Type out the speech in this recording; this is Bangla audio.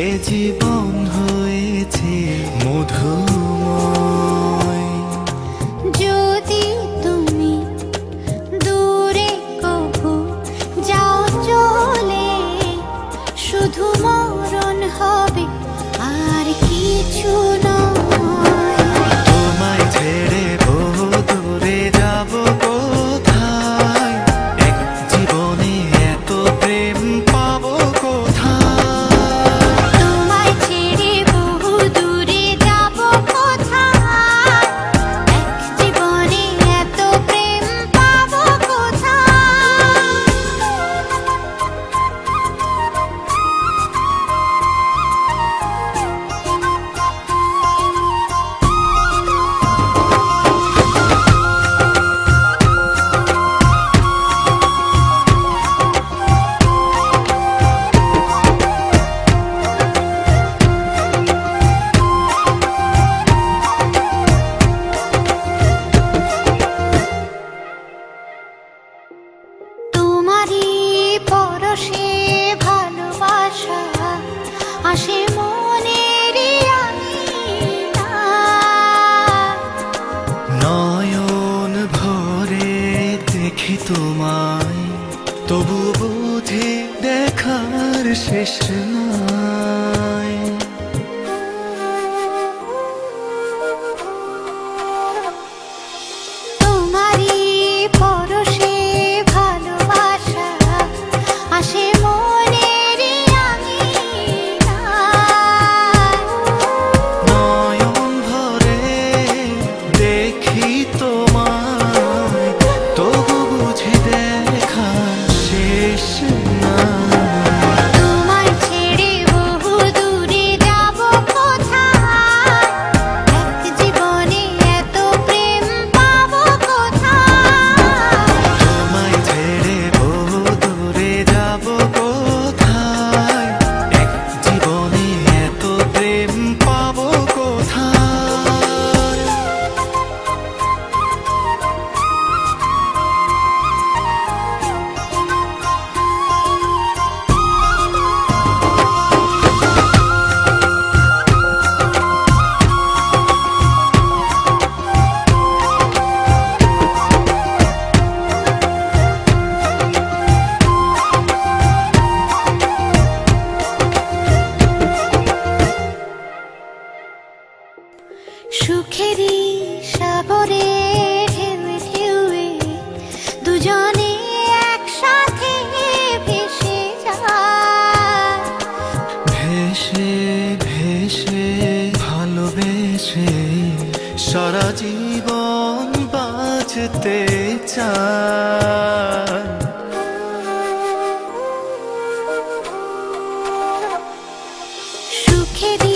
এ জীবন হয়েছে মধুময়। যদি তুমি দূরে কভু যাও চলে, শুধু মরণ হবে আর কিছু নয়। তোমায় ছেড়ে বহু দূরে যাব কোথায়, এক জীবনে এত প্রেম পাবো কোথায়। তোমায় ছেড়ে বহু দূরে যাব কোথায়, এক জীবনে এত প্রেম পাবো কোথায়। তোমারই পরশে ভালোবাসা আসে মনের নয়ন ভরে দেখি তোমায়, তবু বুঝি দেখার শেষ নাই। তোমারই পরশে ভালোবাসা আসে মনের নয়ন ভরে দেখি তোমায়, তবু বুঝি দেখার শেষ নাই। তোমায় ছেড়ে বহু দূরে যাব কোথায়, এক জীবনে এত প্রেম পাবো কোথায়। তোমায় ছেড়ে বহু দূরে যাব কোথায়, এক জীবনে এত প্রেম পাবো কোথায়। সুখেরই সাগরে ঢেউয়ে ঢেউয়ে দুজনে একসাথে ভেসে যায়। ভেসে ভেসে ভালোবেসে সারা জীবন বাঁচতে চায়। সুখেরই